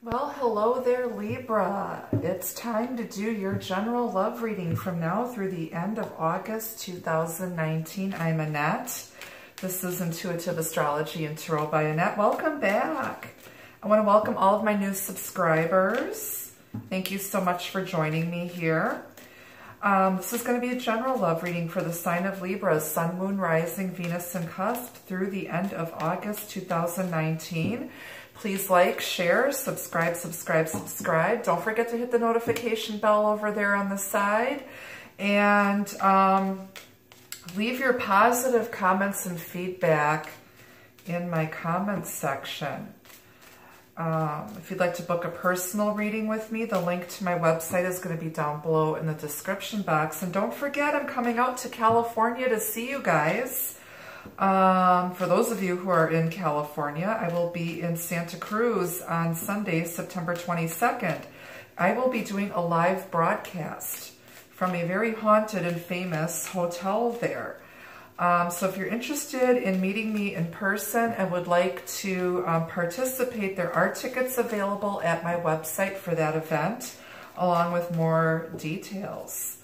Well, hello there, Libra. It's time to do your general love reading from now through the end of August 2019. I'm Annette. This is Intuitive Astrology and Tarot by Annette. Welcome back. I want to welcome all of my new subscribers. Thank you so much for joining me here. This is going to be a general love reading for the sign of Libra, Sun, Moon, Rising, Venus, and Cusp through the end of August 2019. Please like, share, subscribe. Don't forget to hit the notification bell over there on the side. And leave your positive comments and feedback in my comments section. If you'd like to book a personal reading with me, the link to my website is going to be down below in the description box. And don't forget, I'm coming out to California to see you guys. For those of you who are in California, I will be in Santa Cruz on Sunday, September 22nd. I will be doing a live broadcast from a very haunted and famous hotel there. So if you're interested in meeting me in person and would like to participate, there are tickets available at my website for that event, along with more details.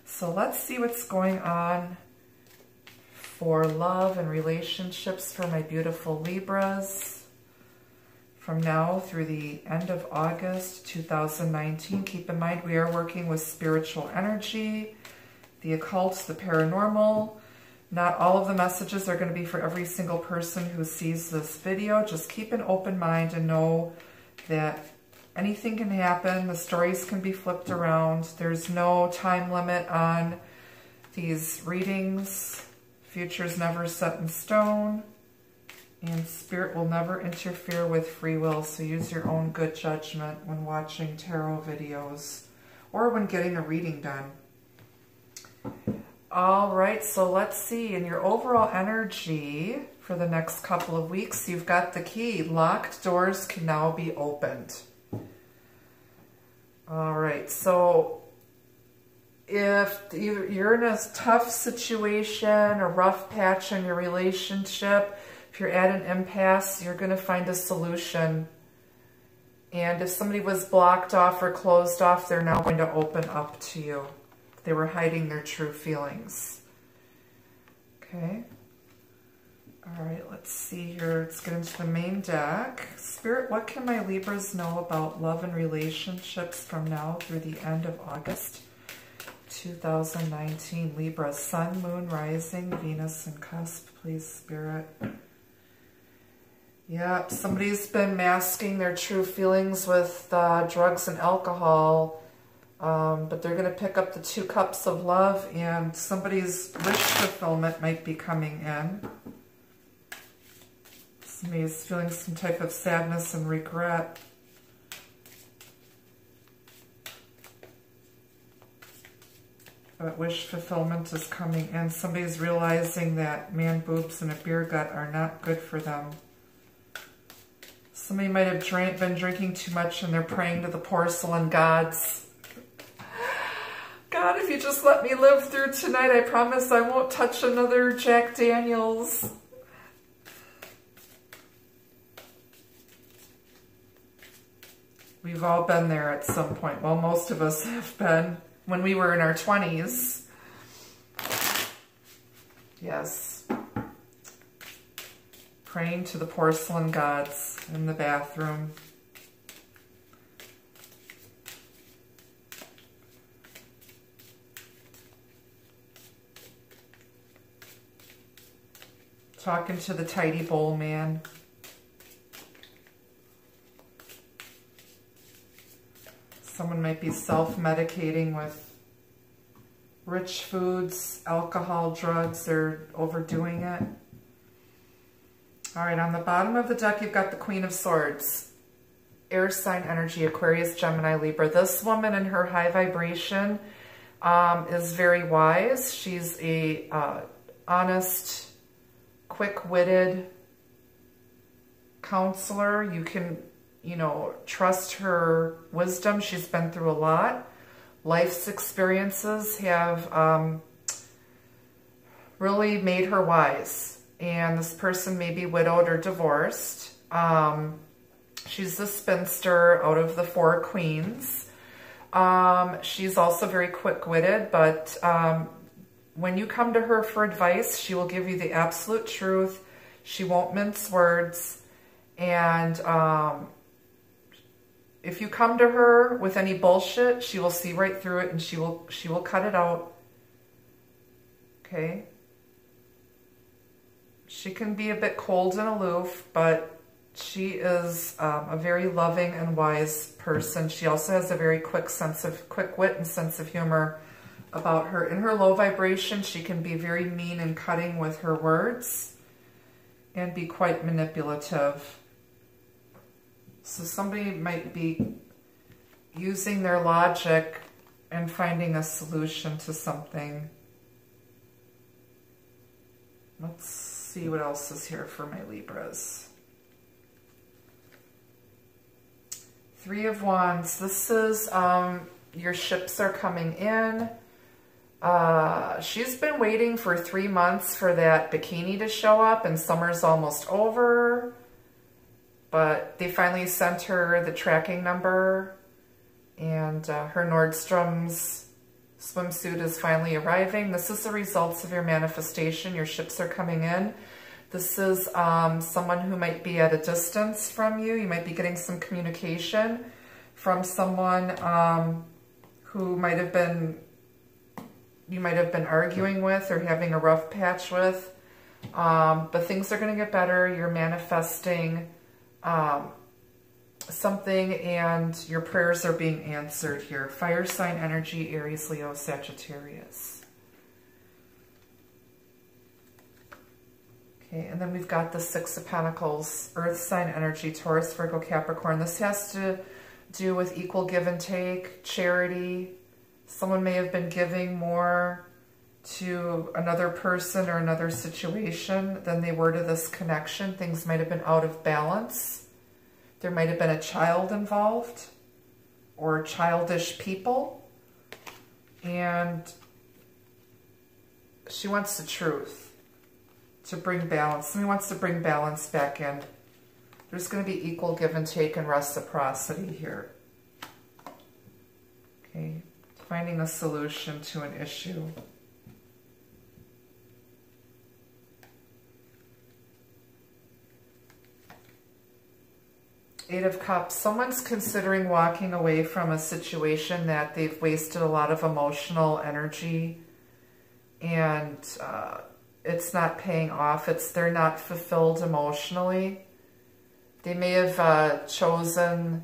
So let's see what's going on for love and relationships for my beautiful Libras from now through the end of August 2019. Keep in mind, we are working with spiritual energy, the occult, the paranormal. Not all of the messages are going to be for every single person who sees this video. Just keep an open mind and know that anything can happen. The stories can be flipped around. There's no time limit on these readings. Future's never set in stone, and spirit will never interfere with free will, so use your own good judgment when watching tarot videos or when getting a reading done. All right, so let's see. In your overall energy for the next couple of weeks, you've got the key. Locked doors can now be opened. All right, so if you're in a tough situation, a rough patch in your relationship, if you're at an impasse, you're going to find a solution. And if somebody was blocked off or closed off, they're now going to open up to you. They were hiding their true feelings. Okay. All right, let's see here. Let's get into the main deck. Spirit, what can my Libras know about love and relationships from now through the end of August 2019? Libra, Sun, Moon, Rising, Venus, and Cusp, please, Spirit. Yep, somebody's been masking their true feelings with drugs and alcohol, but they're going to pick up the 2 cups of love, and somebody's wish fulfillment might be coming in. Somebody's feeling some type of sadness and regret. But wish fulfillment is coming in. Somebody's realizing that man boobs and a beer gut are not good for them. Somebody might have been drinking too much and they're praying to the porcelain gods. God, if you just let me live through tonight, I promise I won't touch another Jack Daniels. We've all been there at some point. Well, most of us have been. When we were in our 20s. Yes. Praying to the porcelain gods in the bathroom. Talking to the tidy bowl man. Someone might be self-medicating with rich foods, alcohol, drugs. They're overdoing it. All right, on the bottom of the deck, you've got the Queen of Swords. Air sign energy, Aquarius, Gemini, Libra. This woman in her high vibration is very wise. She's a honest, quick-witted counselor. You can trust her wisdom. She's been through a lot. Life's experiences have really made her wise. And this person may be widowed or divorced. She's the spinster out of the 4 queens. She's also very quick-witted, but when you come to her for advice, she will give you the absolute truth. She won't mince words. And if you come to her with any bullshit, she will see right through it and she will cut it out. Okay? She can be a bit cold and aloof, but she is a very loving and wise person. She also has a very quick wit and sense of humor about her. In her low vibration, she can be very mean and cutting with her words and be quite manipulative. So somebody might be using their logic and finding a solution to something. Let's see what else is here for my Libras. 3 of Wands. This is your ships are coming in. She's been waiting for 3 months for that bikini to show up, and summer's almost over. But they finally sent her the tracking number, and her Nordstrom's swimsuit is finally arriving. This is the results of your manifestation. Your ships are coming in. This is someone who might be at a distance from you. You might be getting some communication from someone who you might have been arguing with or having a rough patch with. But things are going to get better. You're manifesting something, and your prayers are being answered here. Fire sign energy, Aries, Leo, Sagittarius. Okay, and then we've got the 6 of Pentacles, Earth sign energy, Taurus, Virgo, Capricorn. This has to do with equal give and take, charity. Someone may have been giving more to another person or another situation than they were to this connection. Things might have been out of balance. There might have been a child involved or childish people. And she wants the truth to bring balance. Somebody wants to bring balance back in. There's going to be equal give and take and reciprocity here. Okay, finding a solution to an issue. Eight of Cups. Someone's considering walking away from a situation that they've wasted a lot of emotional energy, and it's not paying off. They're not fulfilled emotionally. They may have chosen,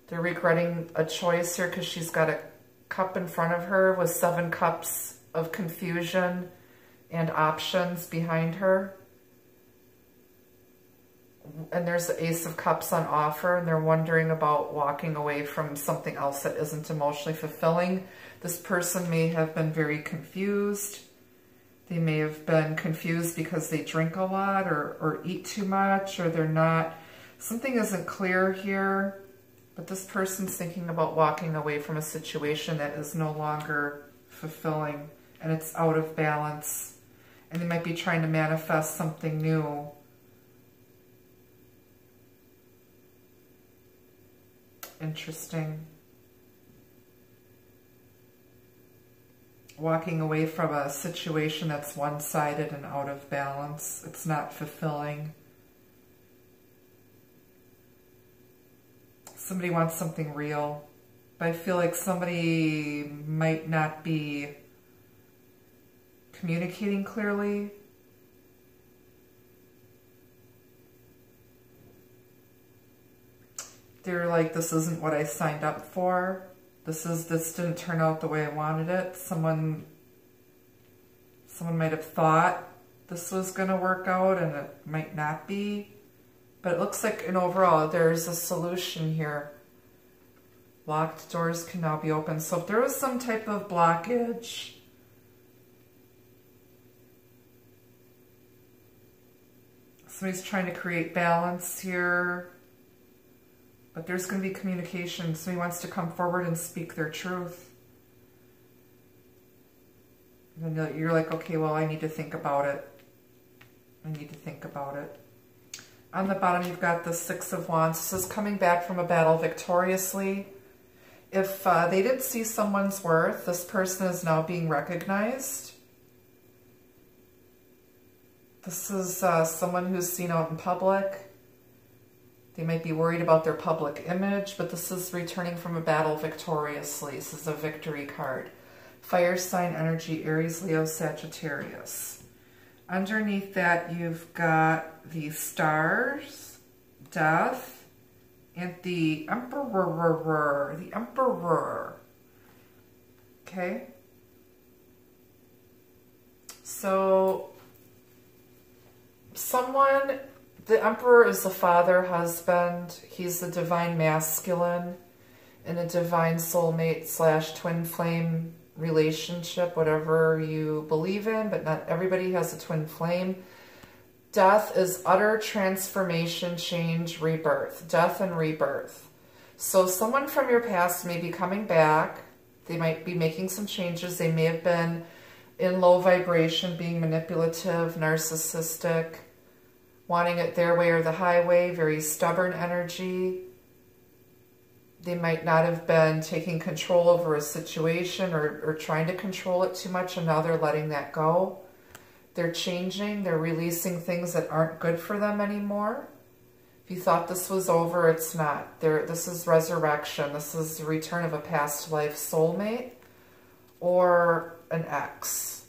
they're regretting a choice here because she's got a cup in front of her with 7 cups of confusion and options behind her. And there's the Ace of Cups on offer, and they're wondering about walking away from something else that isn't emotionally fulfilling. This person may have been very confused. They may have been confused because they drink a lot or eat too much, or they're not, something isn't clear here. But this person's thinking about walking away from a situation that is no longer fulfilling, and it's out of balance. And they might be trying to manifest something new. Interesting. Walking away from a situation that's one-sided and out of balance. It's not fulfilling. Somebody wants something real. But I feel like somebody might not be communicating clearly. They're like, this isn't what I signed up for. This didn't turn out the way I wanted it. Someone might have thought this was going to work out, and it might not be. But it looks like, in overall, there's a solution here. Locked doors can now be opened. So if there was some type of blockage, somebody's trying to create balance here. But there's going to be communication. Somebody wants to come forward and speak their truth. And you're like, okay, well, I need to think about it. I need to think about it. On the bottom, you've got the Six of Wands. This is coming back from a battle victoriously. If they didn't see someone's worth, this person is now being recognized. This is someone who's seen out in public. They might be worried about their public image, but this is returning from a battle victoriously. This is a victory card. Fire sign energy, Aries, Leo, Sagittarius. Underneath that, you've got the stars, death, and the emperor. The emperor. Okay? So, someone, the emperor is the father, husband. He's the divine masculine in a divine soulmate / twin flame relationship, whatever you believe in, but not everybody has a twin flame. Death is utter transformation, change, rebirth. Death and rebirth. So someone from your past may be coming back. They might be making some changes. They may have been in low vibration, being manipulative, narcissistic, wanting it their way or the highway, very stubborn energy. They might not have been taking control over a situation or trying to control it too much, and now they're letting that go. They're changing. They're releasing things that aren't good for them anymore. If you thought this was over, it's not. This is resurrection. This is the return of a past life soulmate or an ex.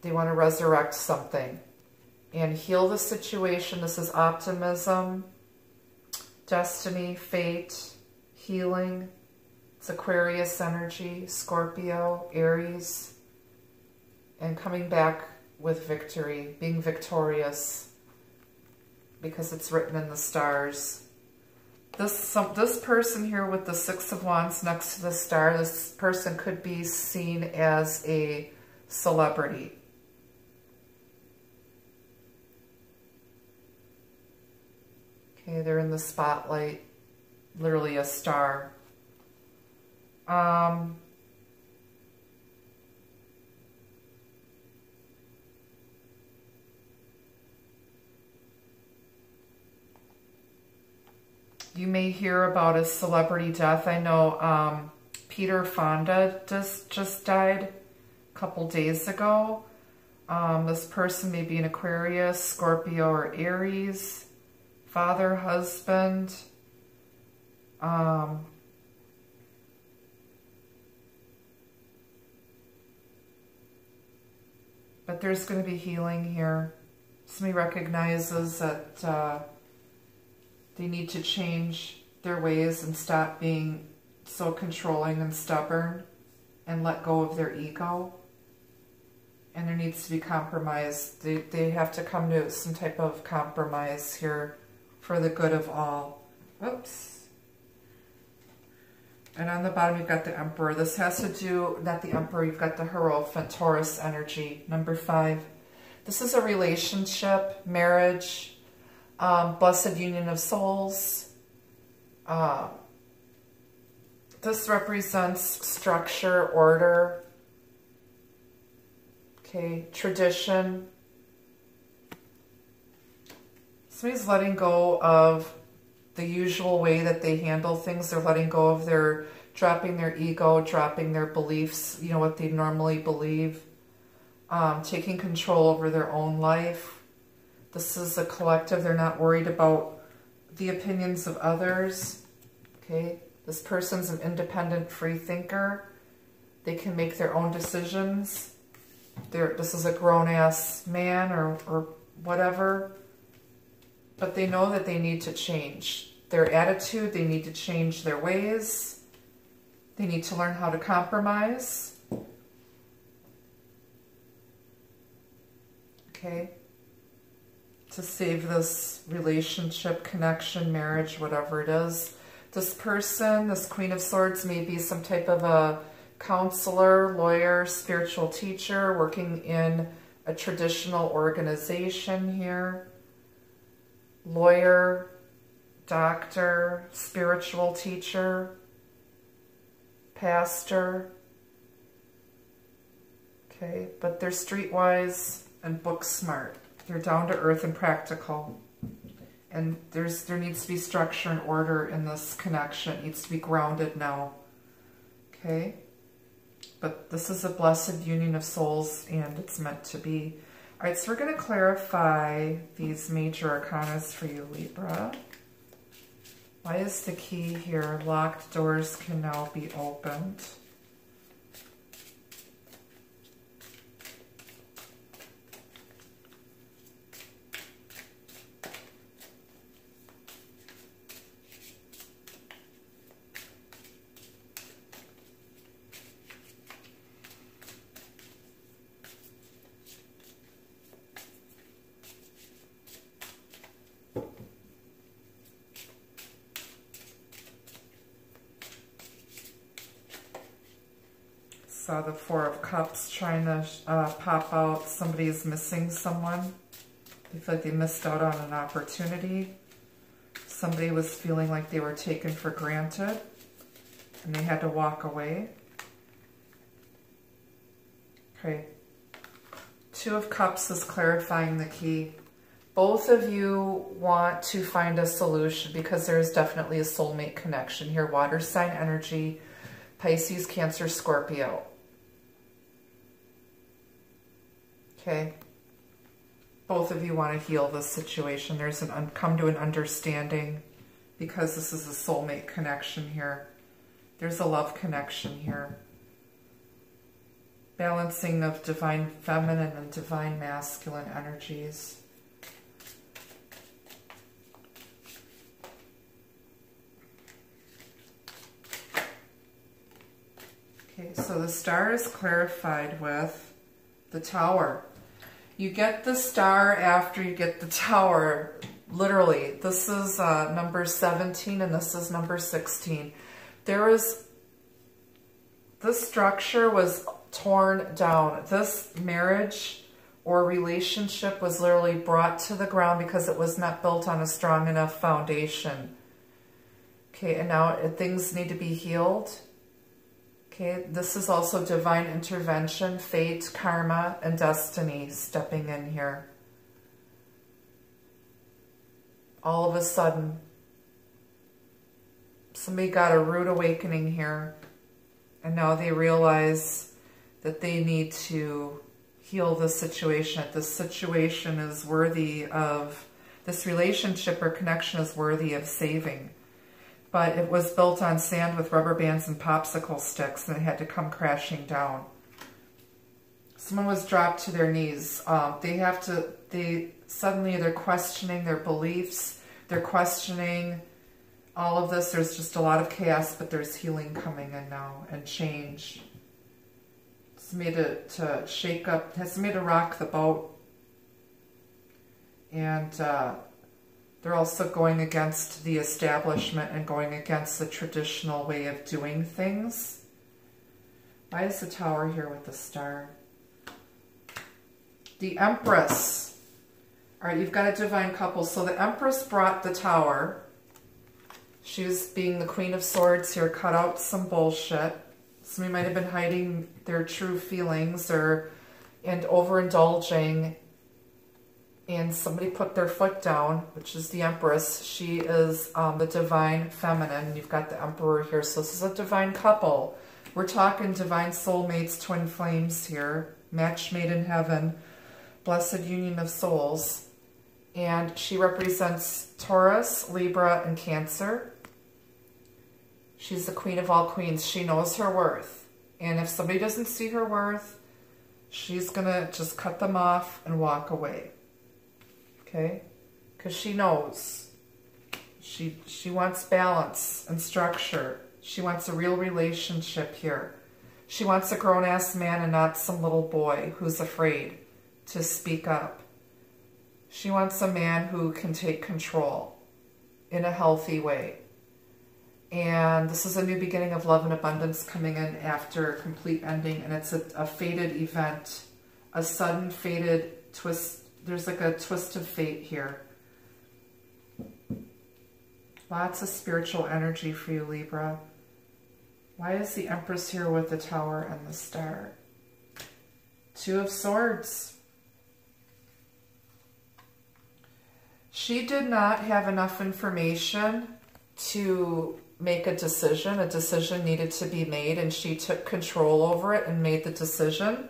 They want to resurrect something and heal the situation. This is optimism, destiny, fate, healing. It's Aquarius energy, Scorpio, Aries, and coming back with victory, being victorious, because it's written in the stars. This person here with the Six of Wands next to the star, this person could be seen as a celebrity. Okay, they're in the spotlight, literally a star. You may hear about a celebrity death. I know Peter Fonda just died a couple days ago. This person may be an Aquarius, Scorpio, or Aries. Father, husband. But there's going to be healing here. Somebody recognizes that they need to change their ways and stop being so controlling and stubborn and let go of their ego. And there needs to be compromise. They have to come to some type of compromise here for the good of all. Whoops. And on the bottom, you've got the Emperor. This has to do, not the Emperor, you've got the Hierophant, Taurus energy, number 5. This is a relationship, marriage, blessed union of souls. This represents structure, order, okay, tradition. Somebody's letting go of the usual way that they handle things. They're letting go of dropping their ego, dropping their beliefs, you know, what they normally believe, taking control over their own life. This is a collective. They're not worried about the opinions of others. Okay, this person's an independent free thinker. They can make their own decisions. This is a grown-ass man or whatever. But they know that they need to change their attitude. They need to change their ways. They need to learn how to compromise. Okay? To save this relationship, connection, marriage, whatever it is. This person, this Queen of Swords, may be some type of a counselor, lawyer, spiritual teacher, working in a traditional organization here. Lawyer, doctor, spiritual teacher, pastor. Okay, but they're streetwise and book smart. They're down to earth and practical. And there needs to be structure and order in this connection. It needs to be grounded now. Okay? But this is a blessed union of souls, and it's meant to be. All right, so we're going to clarify these major arcanas for you, Libra. Why is the key here? Locked doors can now be opened. Saw the Four of Cups trying to pop out. Somebody is missing someone. They feel like they missed out on an opportunity. Somebody was feeling like they were taken for granted and they had to walk away. Okay. Two of Cups is clarifying the key. Both of you want to find a solution because there is definitely a soulmate connection here. Water sign energy, Pisces, Cancer, Scorpio. Okay. Both of you want to heal this situation. There's come to an understanding because this is a soulmate connection here. There's a love connection here. Balancing of divine feminine and divine masculine energies. Okay, so the star is clarified with the Tower. You get the star after you get the Tower, literally. This is number 17 and this is number 16. This structure was torn down. This marriage or relationship was literally brought to the ground because it was not built on a strong enough foundation. Okay, and now things need to be healed. Okay, this is also divine intervention, fate, karma, and destiny stepping in here. All of a sudden, somebody got a rude awakening here, and now they realize that they need to heal the situation. That this situation is worthy of, this relationship or connection is worthy of saving. But it was built on sand with rubber bands and popsicle sticks, and it had to come crashing down. Someone was dropped to their knees. Suddenly they're questioning their beliefs. They're questioning all of this. There's just a lot of chaos, but there's healing coming in now and change. It's made to shake up, it's made to rock the boat. And they're also going against the establishment and going against the traditional way of doing things. Why is the Tower here with the star? The Empress. All right, you've got a divine couple. So the Empress brought the Tower. She was being the Queen of Swords here, cut out some bullshit. Somebody might have been hiding their true feelings and overindulging. And somebody put their foot down, which is the Empress. She is the divine feminine. You've got the Emperor here. So this is a divine couple. We're talking divine soulmates, twin flames here. Match made in heaven. Blessed union of souls. And she represents Taurus, Libra, and Cancer. She's the queen of all queens. She knows her worth. And if somebody doesn't see her worth, she's going to just cut them off and walk away. Okay? Because she knows. She wants balance and structure. She wants a real relationship here. She wants a grown-ass man and not some little boy who's afraid to speak up. She wants a man who can take control in a healthy way. And this is a new beginning of love and abundance coming in after a complete ending. And it's a fated event, a sudden fated twist. There's like a twist of fate here. Lots of spiritual energy for you, Libra. Why is the Empress here with the Tower and the Star? Two of Swords. She did not have enough information to make a decision. A decision needed to be made, and she took control over it and made the decision.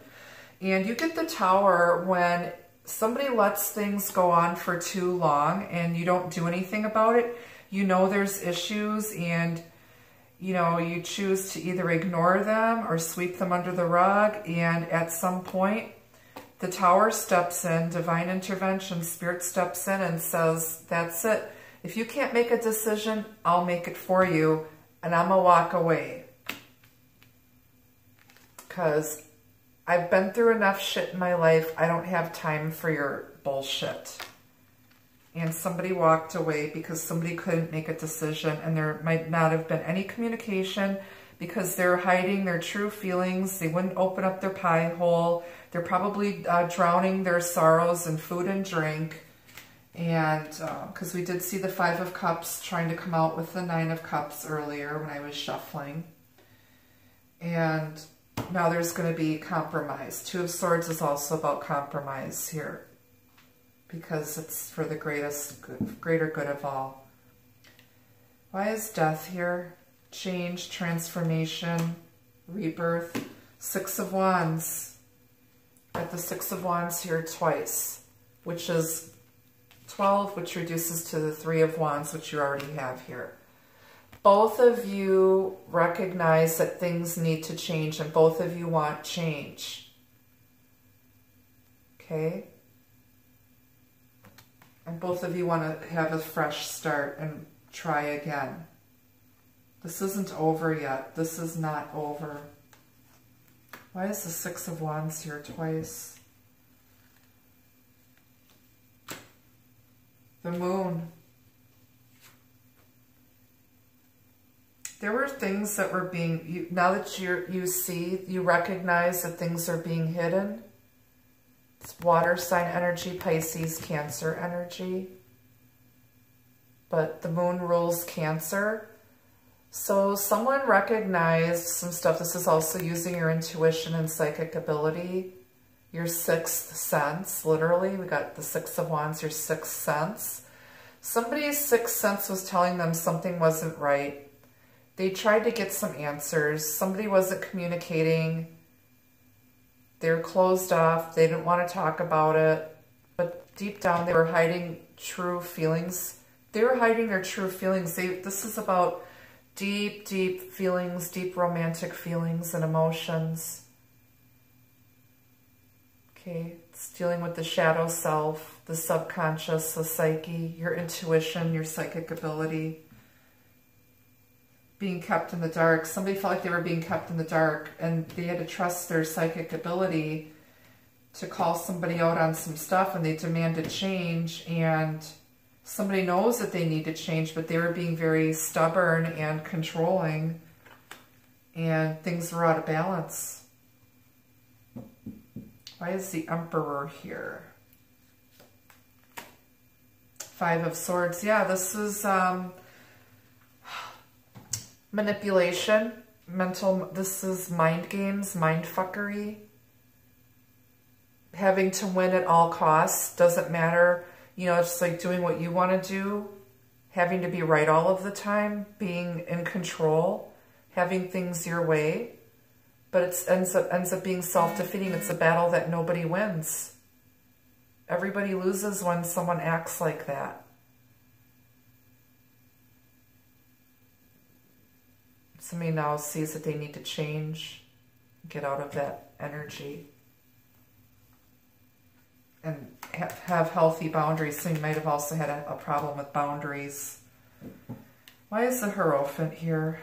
And you get the Tower when somebody lets things go on for too long and you don't do anything about it. You know there's issues, and you know you choose to either ignore them or sweep them under the rug, and at some point the Tower steps in, divine intervention, Spirit steps in and says, that's it. If you can't make a decision, I'll make it for you, and I'm gonna walk away. Because I've been through enough shit in my life. I don't have time for your bullshit. And somebody walked away because somebody couldn't make a decision, and there might not have been any communication because they're hiding their true feelings. They wouldn't open up their pie hole. They're probably drowning their sorrows in food and drink. And because we did see the Five of Cups trying to come out with the Nine of Cups earlier when I was shuffling. And now there's going to be compromise. Two of Swords is also about compromise here, because it's for the greater good of all. Why is Death here? Change, transformation, rebirth. Six of Wands. Got the Six of Wands here twice, which is 12, which reduces to the Three of Wands, which you already have here. Both of you recognize that things need to change, and both of you want change. Okay? And both of you want to have a fresh start and try again. This isn't over yet. This is not over. Why is the Six of Wands here twice? The Moon. There were things that were being, now that you recognize that things are being hidden. It's water sign energy, Pisces, Cancer energy. But the Moon rules Cancer. So someone recognized some stuff. This is also using your intuition and psychic ability. Your sixth sense, literally. We got the Six of Wands, your sixth sense. Somebody's sixth sense was telling them something wasn't right. They tried to get some answers. Somebody wasn't communicating. They were closed off. They didn't want to talk about it. But deep down, they were hiding true feelings. They were hiding their true feelings. This is about deep, deep feelings, deep romantic feelings and emotions. Okay, it's dealing with the shadow self, the subconscious, the psyche, your intuition, your psychic ability. Being kept in the dark. Somebody felt like they were being kept in the dark, and they had to trust their psychic ability to call somebody out on some stuff, and they demanded change, and somebody knows that they need to change, but they were being very stubborn and controlling, and things were out of balance. Why is the Emperor here? Five of Swords. Yeah, this is manipulation, this is mind games, mind fuckery. Having to win at all costs, doesn't matter. You know, it's like doing what you want to do, having to be right all of the time, being in control, having things your way. But it ends up being self-defeating. It's a battle that nobody wins. Everybody loses when someone acts like that. Somebody now sees that they need to change, get out of that energy, and have healthy boundaries. So you might have also had a problem with boundaries. Why is the Hierophant here?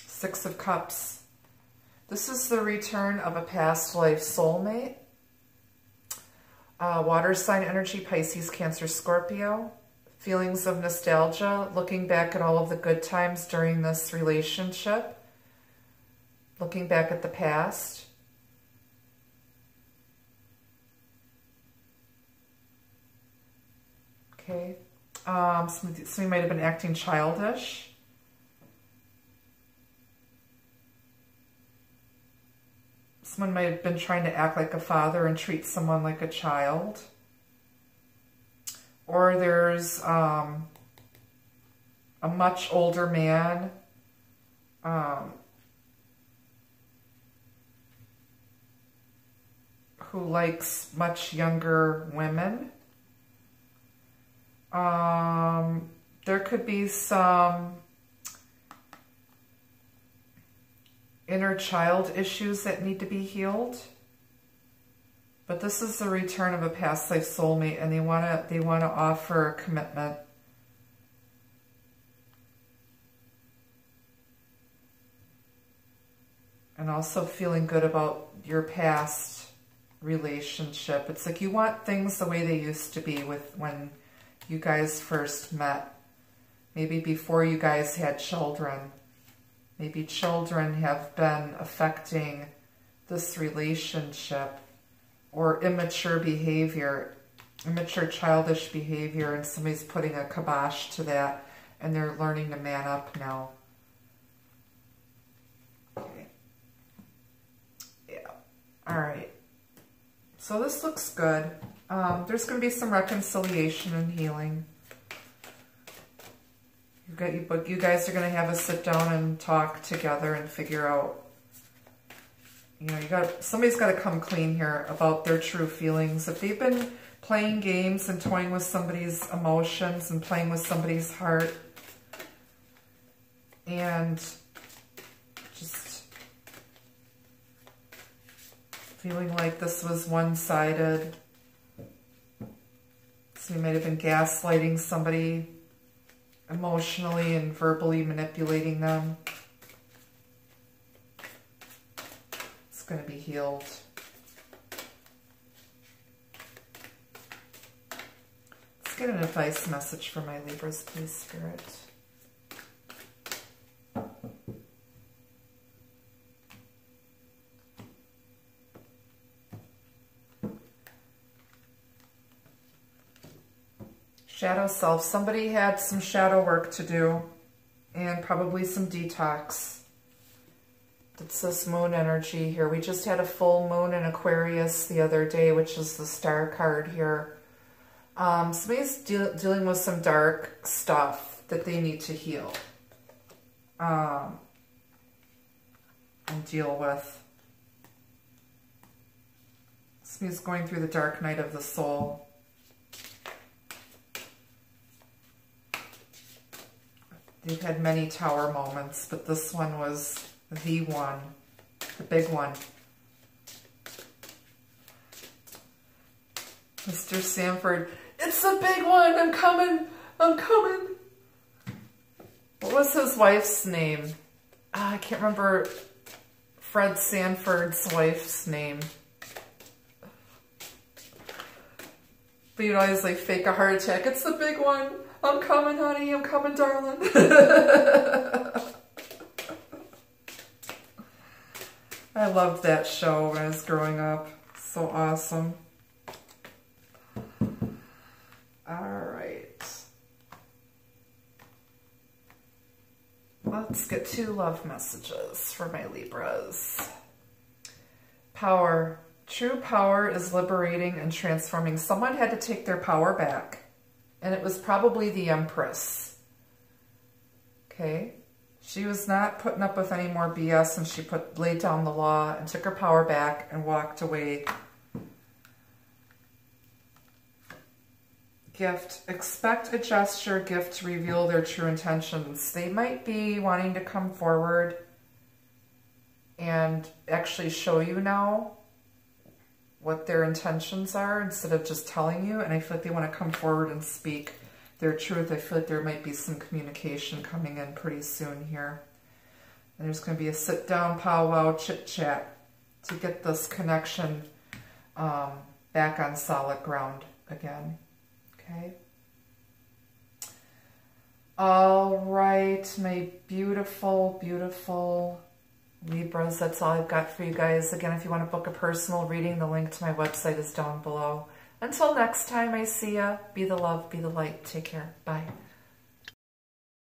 Six of Cups. This is the return of a past life soulmate. Water sign energy, Pisces, Cancer, Scorpio. Feelings of nostalgia, looking back at all of the good times during this relationship. Looking back at the past. Okay. Somebody might have been acting childish. Someone might have been trying to act like a father and treat someone like a child. or there's a much older man who likes much younger women. There could be some inner child issues that need to be healed. But this is the return of a past life soulmate, and they want to offer a commitment. And also feeling good about your past relationship. It's like you want things the way they used to be with when you guys first met. Maybe before you guys had children. Maybe children have been affecting this relationship, or immature behavior, immature childish behavior, and somebody's putting a kibosh to that, and they're learning to man up now. Okay. Yeah. All right. So this looks good. There's going to be some reconciliation and healing. You guys are going to have a sit down and talk together and figure out, you know, somebody's got to come clean here about their true feelings. If they've been playing games and toying with somebody's emotions and playing with somebody's heart and just feeling like this was one-sided. So you might have been gaslighting somebody, emotionally and verbally manipulating them. It's going to be healed. Let's get an advice message for my Libras, please, Spirit. Shadow self. Somebody had some shadow work to do and probably some detox. It's this moon energy here. We just had a full moon in Aquarius the other day, which is the star card here. Somebody's dealing with some dark stuff that they need to heal and deal with. Somebody's going through the dark night of the soul. They've had many tower moments, but this one was the one, the big one. Mr. Sanford, it's the big one, I'm coming, I'm coming. What was his wife's name? I can't remember Fred Sanford's wife's name. But you'd always like fake a heart attack. It's the big one. I'm coming, honey. I'm coming, darling. I loved that show when I was growing up. So awesome. All right. Let's get 2 love messages for my Libras. Power. True power is liberating and transforming. Someone had to take their power back. And it was probably the Empress. Okay? She was not putting up with any more BS, and she laid down the law and took her power back and walked away. Gift. Expect a gesture gift to reveal their true intentions. They might be wanting to come forward and actually show you now what their intentions are instead of just telling you. And I feel like they want to come forward and speak their truth. I feel like there might be some communication coming in pretty soon here. And there's going to be a sit down, powwow, chit chat to get this connection back on solid ground again. Okay. All right, my beautiful, beautiful Libras, that's all I've got for you guys. Again, if you want to book a personal reading, the link to my website is down below. Until next time I see ya, be the love, be the light. Take care. Bye.